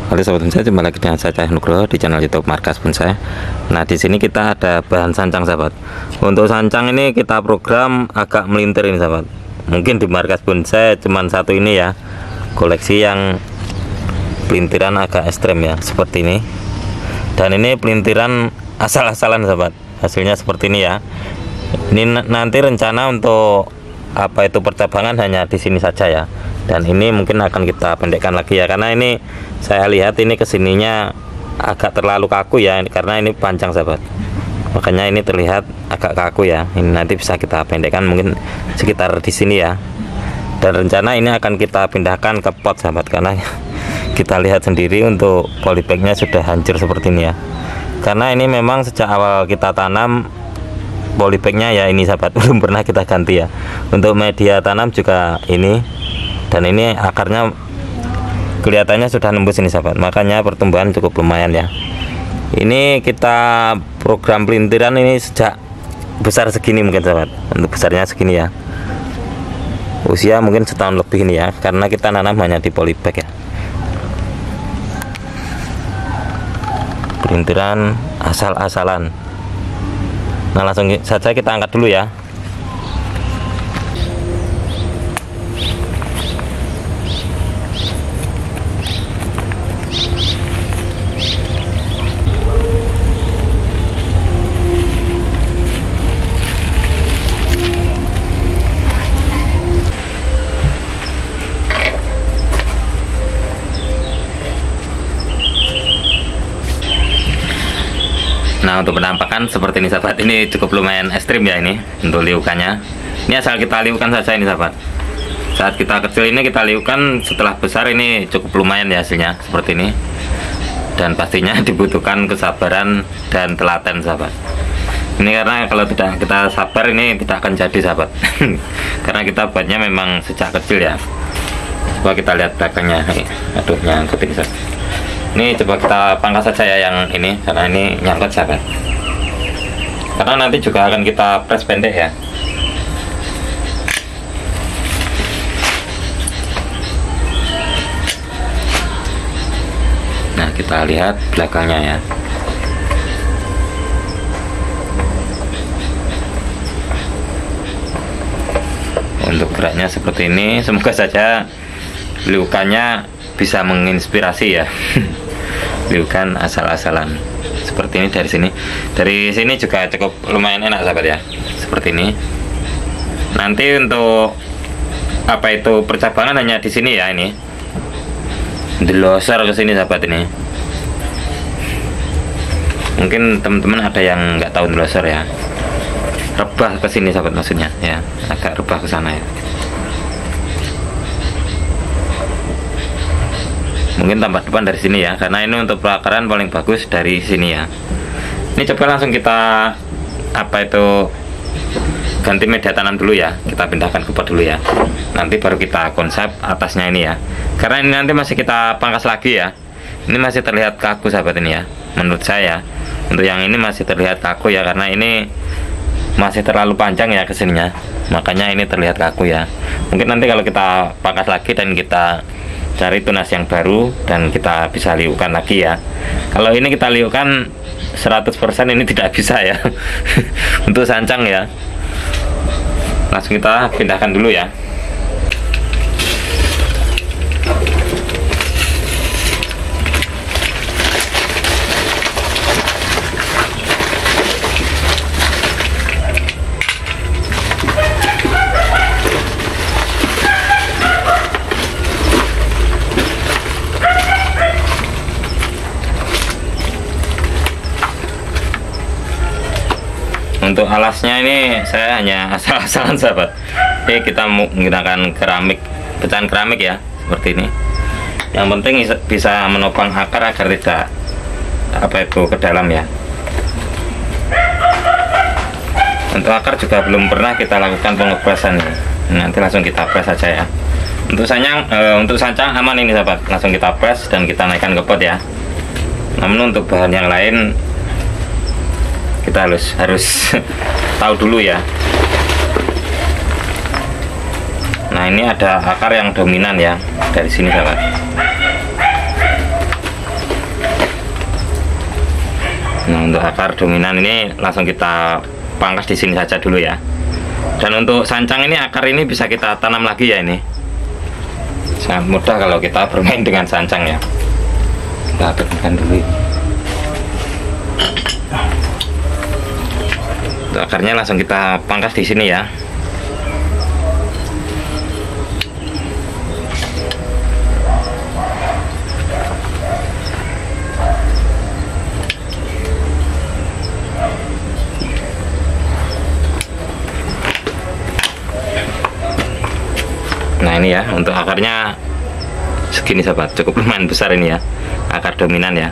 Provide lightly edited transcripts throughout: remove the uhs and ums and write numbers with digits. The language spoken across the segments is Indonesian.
Halo sahabat bonsai, jumpa lagi dengan saya Cahyo Nugroho di channel YouTube Markas Bonsai. Nah, di sini kita ada bahan sancang sahabat. Untuk sancang ini kita program agak melintir ini sahabat. Mungkin di Markas Bonsai cuman satu ini ya, koleksi yang pelintiran agak ekstrem ya, seperti ini. Dan ini pelintiran asal-asalan sahabat. Hasilnya seperti ini ya. Ini nanti rencana untuk apa itu percabangan hanya di sini saja ya. Dan ini mungkin akan kita pendekkan lagi ya, karena ini saya lihat ini kesininya agak terlalu kaku ya, karena ini panjang sahabat, makanya ini terlihat agak kaku ya. Ini nanti bisa kita pendekkan mungkin sekitar di sini ya. Dan rencana ini akan kita pindahkan ke pot sahabat, karena kita lihat sendiri untuk polybagnya sudah hancur seperti ini ya. Karena ini memang sejak awal kita tanam polybagnya ya ini sahabat, belum pernah kita ganti ya. Untuk media tanam juga ini, dan ini akarnya kelihatannya sudah nembus ini sahabat, makanya pertumbuhan cukup lumayan ya. Ini kita program pelintiran ini sejak besar segini mungkin sahabat, untuk besarnya segini ya, usia mungkin setahun lebih ini ya, karena kita nanam hanya di polybag ya. Pelintiran asal-asalan. Nah, langsung saja kita angkat dulu ya. Nah, untuk penampakan seperti ini sahabat, ini cukup lumayan ekstrim ya ini untuk liukannya. Ini asal kita liukan saja ini sahabat. Saat kita kecil ini kita liukan, setelah besar ini cukup lumayan ya hasilnya seperti ini. Dan pastinya dibutuhkan kesabaran dan telaten sahabat. Ini karena kalau tidak kita sabar ini tidak akan jadi sahabat. Karena kita buatnya memang sejak kecil ya. Coba kita lihat belakangnya. Aduh, nyangkut ini sahabat. Ini coba kita pangkas saja ya yang ini, karena ini nyangkut sahabat. Karena nanti juga akan kita press pendek ya. Nah, kita lihat belakangnya ya. Untuk geraknya seperti ini, semoga saja liukannya bisa menginspirasi ya. Liukan asal-asalan seperti ini dari sini juga cukup lumayan enak sahabat ya, seperti ini. Nanti untuk apa itu percabangan hanya di sini ya, ini delosor ke sini sahabat. Ini mungkin teman-teman ada yang nggak tahu delosor ya, rebah ke sini sahabat, maksudnya ya, agak rebah ke sana ya. Mungkin tambah depan dari sini ya, karena ini untuk perakaran paling bagus dari sini ya. Ini coba langsung kita apa itu ganti media tanam dulu ya, kita pindahkan ke pot dulu ya. Nanti baru kita konsep atasnya ini ya, karena ini nanti masih kita pangkas lagi ya. Ini masih terlihat kaku sahabat ini ya, menurut saya. Untuk yang ini masih terlihat kaku ya, karena ini masih terlalu panjang ya kesininya, makanya ini terlihat kaku ya. Mungkin nanti kalau kita pangkas lagi dan kita cari tunas yang baru dan kita bisa liukan lagi ya. Kalau ini kita liukan 100% ini tidak bisa ya. Untuk sancang ya, langsung kita pindahkan dulu ya. Untuk alasnya ini saya hanya asal-asalan sahabat. Ini kita menggunakan keramik, pecahan keramik ya, seperti ini. Yang penting bisa menopang akar agar tidak apa itu ke dalam ya. Untuk akar juga belum pernah kita lakukan pengepresan ini. Nanti langsung kita press saja ya. Untuk sancang aman ini sahabat, langsung kita press dan kita naikkan ke pot ya. Namun untuk bahan yang lain kita harus tahu dulu ya. Nah, ini ada akar yang dominan ya dari sini sahabat. untuk akar dominan ini langsung kita pangkas di sini saja dulu ya. Dan untuk sancang ini, akar ini bisa kita tanam lagi ya. Ini sangat mudah kalau kita bermain dengan sancang ya. Kita bersihkan dulu. Untuk akarnya langsung kita pangkas di sini ya. Nah ini ya, untuk akarnya segini sahabat, cukup lumayan besar ini ya, akar dominan ya.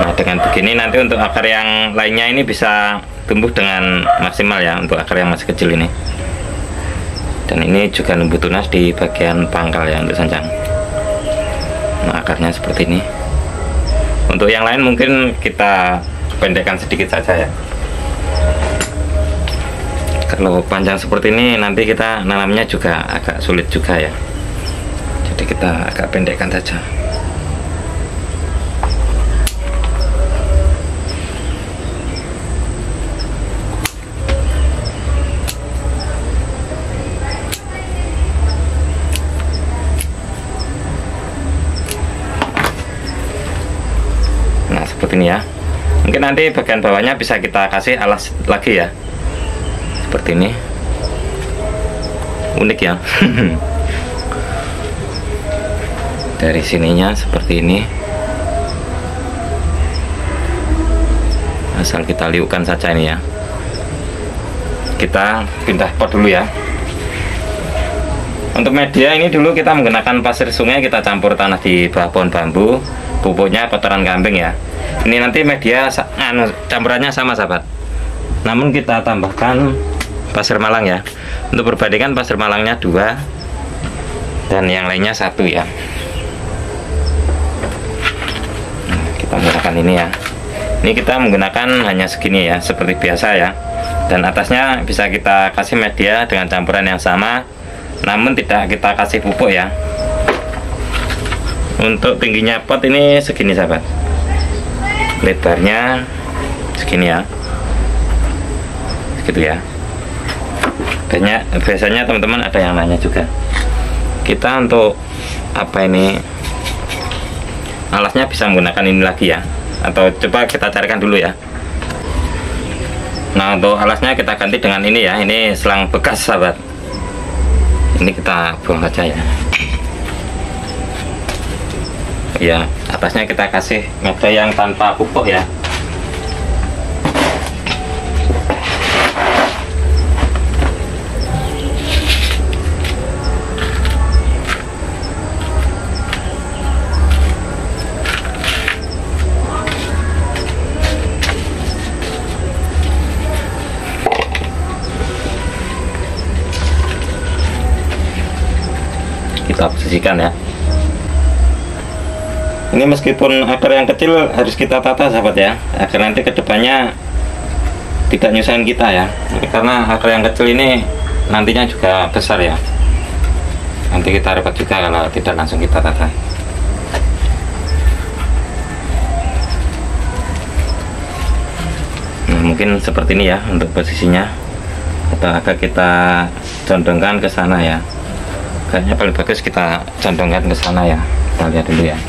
Nah dengan begini nanti untuk akar yang lainnya ini bisa tumbuh dengan maksimal ya, untuk akar yang masih kecil ini. Dan ini juga numbuh tunas di bagian pangkal ya untuk sancang. Nah akarnya seperti ini. Untuk yang lain mungkin kita pendekkan sedikit saja ya. Kalau panjang seperti ini nanti kita nanamnya juga agak sulit juga ya. Jadi kita agak pendekkan saja. Nah seperti ini ya. Mungkin nanti bagian bawahnya bisa kita kasih alas lagi ya. Seperti ini, unik ya. Dari sininya seperti ini, asal kita liukkan saja ini ya. Kita pindah pot dulu ya. Untuk media ini dulu kita menggunakan pasir sungai, kita campur tanah di bawah pohon bambu, pupuknya kotoran kambing ya. Ini nanti media campurannya sama sahabat, namun kita tambahkan pasir malang ya. Untuk perbandingan pasir malangnya 2 dan yang lainnya 1 ya. Nah, kita menggunakan ini ya. Ini kita menggunakan hanya segini ya, seperti biasa ya. Dan atasnya bisa kita kasih media dengan campuran yang sama, namun tidak kita kasih pupuk ya. Untuk tingginya pot ini segini sahabat, lebarnya segini ya, segitu ya. Biasanya teman-teman ada yang nanya juga, kita untuk apa ini alasnya bisa menggunakan ini lagi ya, atau coba kita carikan dulu ya. Nah untuk alasnya kita ganti dengan ini ya, ini selang bekas sahabat, ini kita buang saja ya. Ya atasnya kita kasih media yang tanpa pupuk ya. Kita posisikan ya. Ini meskipun akar yang kecil harus kita tata sahabat ya, agar nanti kedepannya tidak nyusahin kita ya. Karena akar yang kecil ini nantinya juga besar ya, nanti kita repot juga kalau tidak langsung kita tata. Nah mungkin seperti ini ya untuk posisinya, atau agak kita condongkan ke sana ya. Kayaknya paling bagus kita condongkan ke sana ya. Kita lihat dulu ya.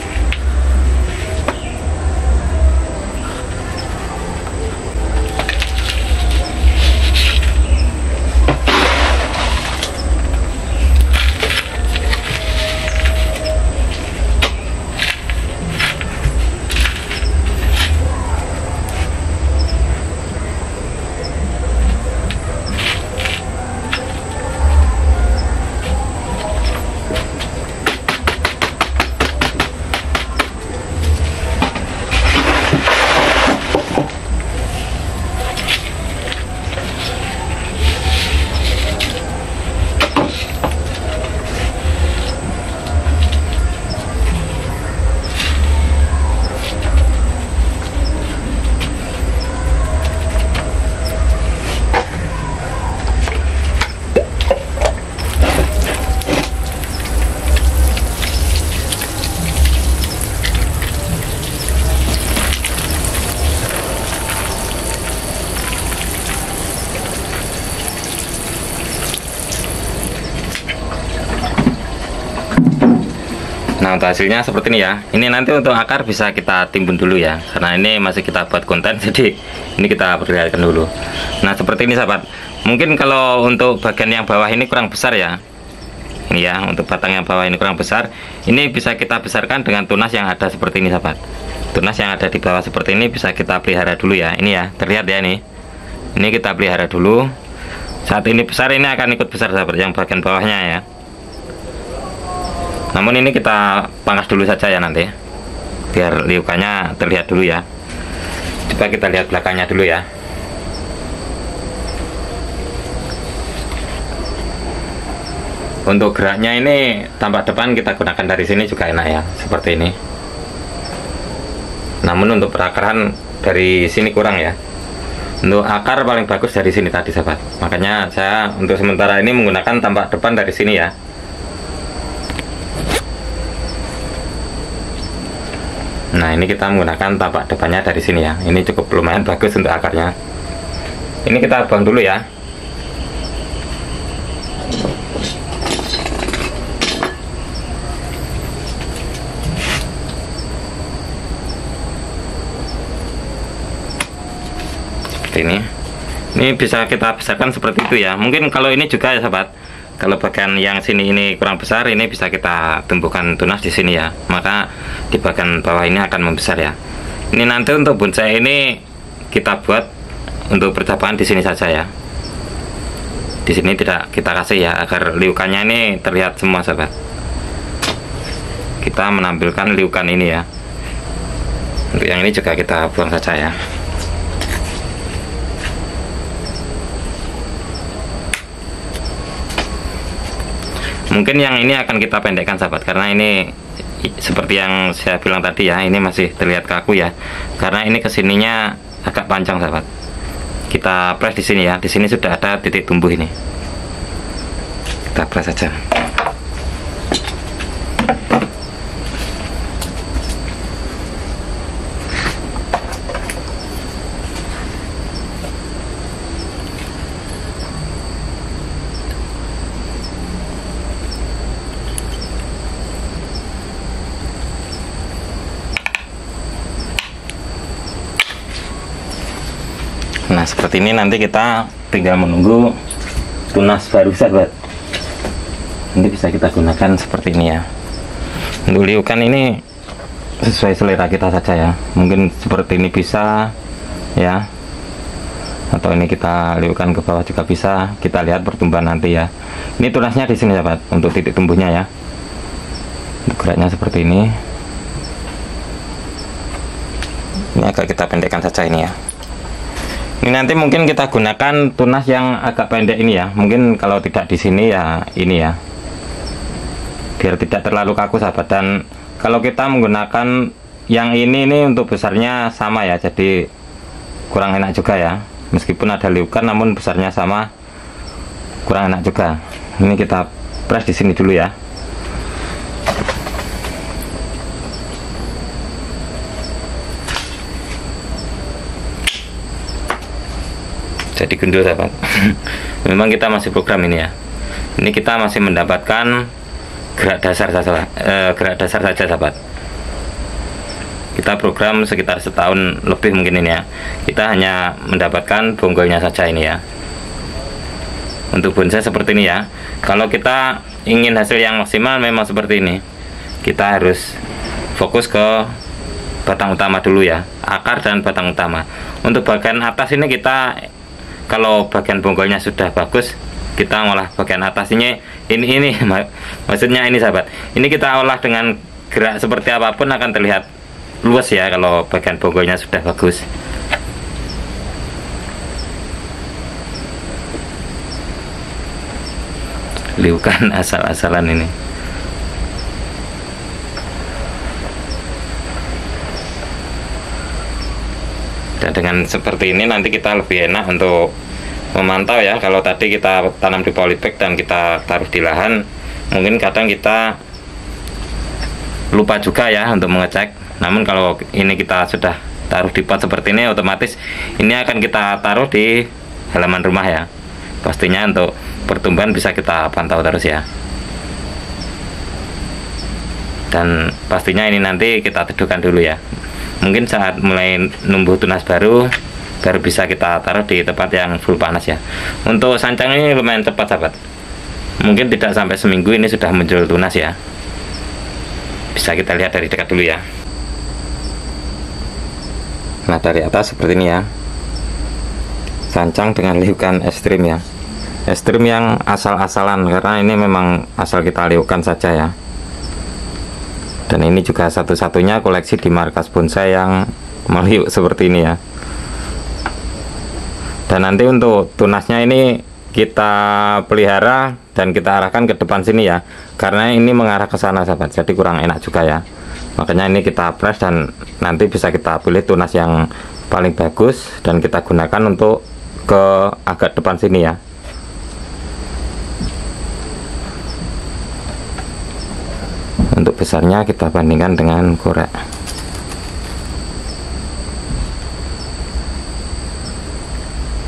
Nah, untuk hasilnya seperti ini ya. Ini nanti untuk akar bisa kita timbun dulu ya, karena ini masih kita buat konten, jadi ini kita perlihatkan dulu. Nah, seperti ini sahabat. Mungkin kalau untuk bagian yang bawah ini kurang besar ya. Ini ya, untuk batang yang bawah ini kurang besar. Ini bisa kita besarkan dengan tunas yang ada seperti ini sahabat. Tunas yang ada di bawah seperti ini bisa kita pelihara dulu ya. Ini ya, terlihat ya ini. Ini kita pelihara dulu. Saat ini besar, ini akan ikut besar sahabat, yang bagian bawahnya ya. Namun ini kita pangkas dulu saja ya nanti, biar liukannya terlihat dulu ya. Coba kita lihat belakangnya dulu ya. Untuk geraknya ini tampak depan kita gunakan dari sini juga enak ya, seperti ini. Namun untuk perakaran dari sini kurang ya. Untuk akar paling bagus dari sini tadi sahabat. Makanya saya untuk sementara ini menggunakan tampak depan dari sini ya. Nah, ini kita menggunakan tapak depannya dari sini ya. Ini cukup lumayan bagus untuk akarnya. Ini kita buang dulu ya. Seperti ini. Ini bisa kita besarkan seperti itu ya. Mungkin kalau ini juga ya sahabat. Kalau bagian yang sini ini kurang besar, ini bisa kita tumbuhkan tunas di sini ya. Maka di bagian bawah ini akan membesar ya. Ini nanti untuk bonsai ini kita buat untuk percabangan di sini saja ya. Di sini tidak kita kasih ya, agar liukannya ini terlihat semua sahabat. Kita menampilkan liukan ini ya. Untuk yang ini juga kita buang saja ya. Mungkin yang ini akan kita pendekkan sahabat, karena ini seperti yang saya bilang tadi ya, ini masih terlihat kaku ya, karena ini kesininya agak panjang sahabat. Kita press di sini ya, di sini sudah ada titik tumbuh ini. Kita press saja. Nah, seperti ini nanti kita tinggal menunggu tunas baru sahabat. Nanti bisa kita gunakan seperti ini ya. Untuk liukan ini sesuai selera kita saja ya. Mungkin seperti ini bisa ya. Atau ini kita liukan ke bawah juga bisa. Kita lihat pertumbuhan nanti ya. Ini tunasnya di sini sahabat, untuk titik tumbuhnya ya. Untuk geraknya seperti ini. Ini agak kita pendekkan saja ini ya. Ini nanti mungkin kita gunakan tunas yang agak pendek ini ya. Mungkin kalau tidak di sini ya ini ya. Biar tidak terlalu kaku sahabat. Dan kalau kita menggunakan yang ini untuk besarnya sama ya. Jadi kurang enak juga ya. Meskipun ada liukan namun besarnya sama, kurang enak juga. Ini kita press di sini dulu ya. Jadi gundul sahabat. Memang kita masih program ini ya. Ini kita masih mendapatkan gerak dasar saja, sahabat. Kita program sekitar setahun lebih mungkin ini ya. Kita hanya mendapatkan bonggolnya saja ini ya. Untuk bonsai seperti ini ya. Kalau kita ingin hasil yang maksimal memang seperti ini. Kita harus fokus ke batang utama dulu ya. Akar dan batang utama. Untuk bagian atas ini kita, kalau bagian bonggolnya sudah bagus, kita ngolah bagian atasnya ini maksudnya ini sahabat. Ini kita olah dengan gerak seperti apapun akan terlihat luas ya kalau bagian bonggolnya sudah bagus. Liukan asal-asalan ini. Dan dengan seperti ini nanti kita lebih enak untuk memantau ya. Kalau tadi kita tanam di polybag dan kita taruh di lahan, mungkin kadang kita lupa juga ya untuk mengecek. Namun kalau ini kita sudah taruh di pot seperti ini, otomatis ini akan kita taruh di halaman rumah ya. Pastinya untuk pertumbuhan bisa kita pantau terus ya. Dan pastinya ini nanti kita teduhkan dulu ya. Mungkin saat mulai numbuh tunas baru bisa kita taruh di tempat yang full panas ya. Untuk sancang ini lumayan cepat sahabat, mungkin tidak sampai seminggu ini sudah muncul tunas ya. Bisa kita lihat dari dekat dulu ya. Nah, dari atas seperti ini ya, sancang dengan liukan ekstrim ya, ekstrim yang asal-asalan, karena ini memang asal kita liukan saja ya. Dan ini juga satu-satunya koleksi di markas bonsai yang meliuk seperti ini ya. Dan nanti untuk tunasnya ini kita pelihara dan kita arahkan ke depan sini ya, karena ini mengarah ke sana sahabat, jadi kurang enak juga ya. Makanya ini kita press dan nanti bisa kita pilih tunas yang paling bagus dan kita gunakan untuk ke agak depan sini ya. Untuk besarnya kita bandingkan dengan korek.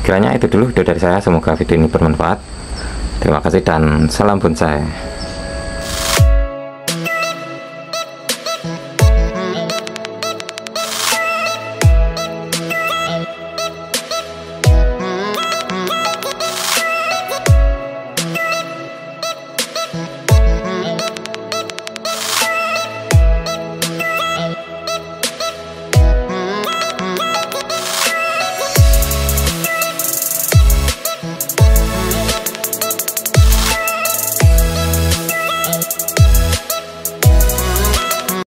Kiranya itu dulu video dari saya, semoga video ini bermanfaat. Terima kasih dan salam bonsai.